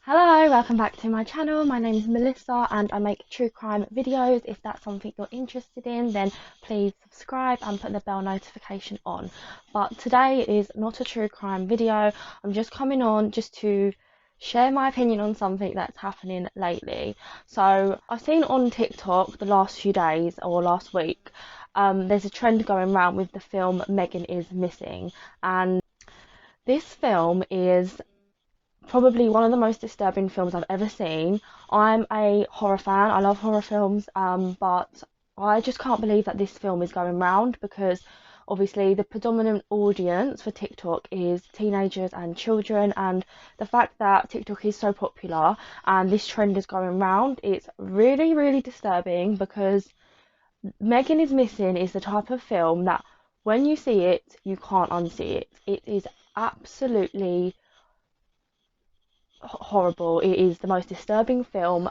Hello, welcome back to my channel. My name is Melissa and I make true crime videos. If that's something you're interested in, then please subscribe and put the bell notification on. But today is not a true crime video. I'm just coming on just to share my opinion on something that's happening lately. So I've seen on TikTok the last few days or last week, there's a trend going around with the film Megan is Missing, and this film is probably one of the most disturbing films I've ever seen. I'm a horror fan. I love horror films, but I just can't believe that this film is going round because obviously the predominant audience for TikTok is teenagers and children, and the fact that TikTok is so popular and this trend is going round, it's really, really disturbing because Megan is Missing is the type of film that when you see it, you can't unsee it. It is absolutely horrible. It is the most disturbing film.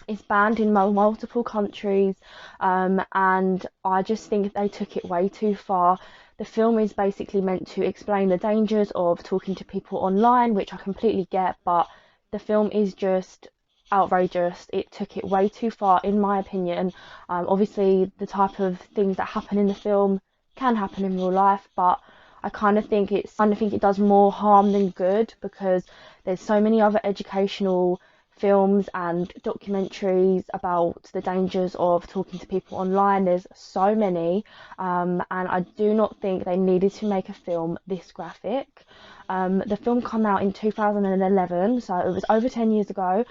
It's banned in multiple countries, and I just think they took it way too far. The film is basically meant to explain the dangers of talking to people online, which I completely get, but the film is just outrageous. It took it way too far, in my opinion. Obviously, the type of things that happen in the film can happen in real life, but I kind of think it does more harm than good because there's so many other educational films and documentaries about the dangers of talking to people online. There's so many, and I do not think they needed to make a film this graphic. The film came out in 2011, so it was over 10 years ago.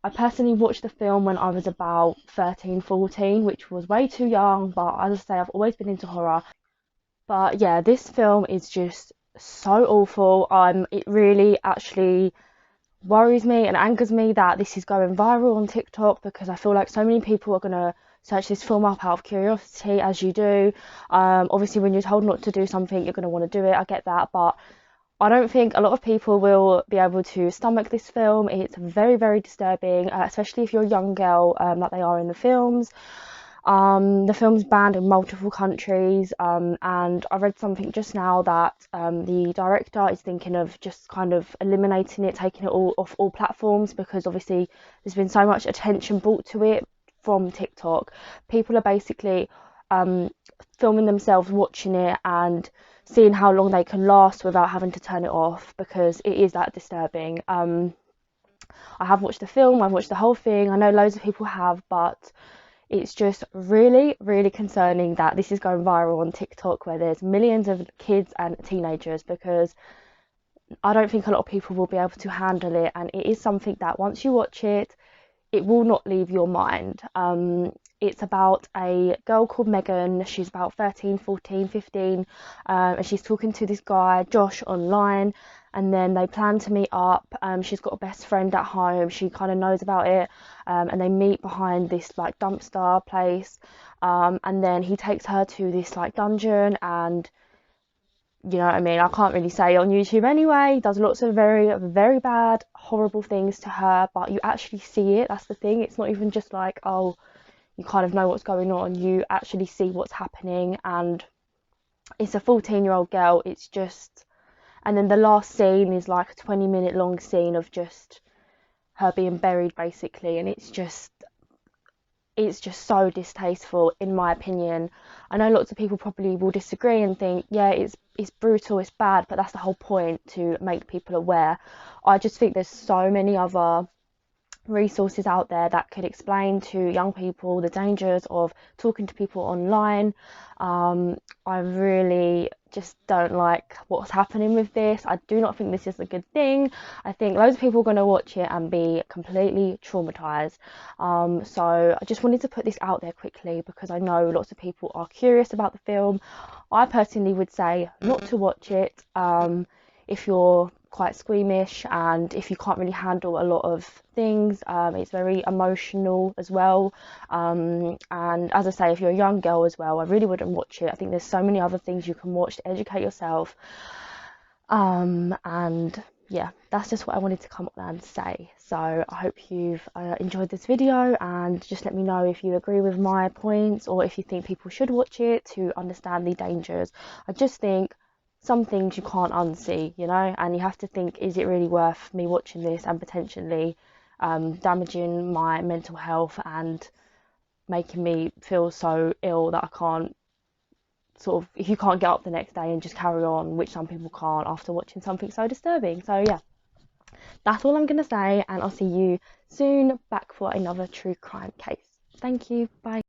I personally watched the film when I was about 13, 14, which was way too young, but as I say, I've always been into horror. But yeah, this film is just so awful. It really actually worries me and angers me that this is going viral on TikTok because I feel like so many people are gonna search this film up out of curiosity, as you do. Obviously, when you're told not to do something, you're gonna want to do it. I get that, but I don't think a lot of people will be able to stomach this film. It's very, very disturbing, especially if you're a young girl, like they are in the films. The film's banned in multiple countries, and I read something just now that the director is thinking of just kind of eliminating it, taking it all off all platforms because obviously there's been so much attention brought to it from TikTok. People are basically filming themselves watching it and seeing how long they can last without having to turn it off because it is that disturbing. I have watched the film, I've watched the whole thing. I know loads of people have, but it's just really, really concerning that this is going viral on TikTok where there's millions of kids and teenagers because I don't think a lot of people will be able to handle it, and it is something that once you watch it, it will not leave your mind. It's about a girl called Megan. She's about 13, 14, 15, and she's talking to this guy, Josh, online, and then they plan to meet up. She's got a best friend at home. She kind of knows about it, and they meet behind this like dumpster place, and then he takes her to this like dungeon, and you know what I mean, I can't really say on YouTube anyway, does lots of very, very bad, horrible things to her, but you actually see it. That's the thing. It's not even just like, oh, you kind of know what's going on. You actually see what's happening, and it's a 14-year-old girl. It's just, and then the last scene is like a 20-minute long scene of just her being buried basically, and it's just so distasteful in my opinion. I know lots of people probably will disagree and think, yeah, it's brutal, it's bad, but that's the whole point, to make people aware. I just think there's so many other resources out there that could explain to young people the dangers of talking to people online. I really just don't like what's happening with this. I do not think this is a good thing. I think loads of people are going to watch it and be completely traumatized. So I just wanted to put this out there quickly because I know lots of people are curious about the film. I personally would say not to watch it if you're quite squeamish and if you can't really handle a lot of things. It's very emotional as well, and as I say, if you're a young girl as well, I really wouldn't watch it. I think there's so many other things you can watch to educate yourself, and yeah, that's just what I wanted to come up there and say. So I hope you've enjoyed this video, and just let me know if you agree with my points or if you think people should watch it to understand the dangers. I just think some things you can't unsee, you know, and you have to think, is it really worth me watching this and potentially damaging my mental health and making me feel so ill that I can't sort of, if you can't get up the next day and just carry on, which some people can't after watching something so disturbing. So yeah, that's all I'm gonna say, and I'll see you soon back for another true crime case. Thank you, bye.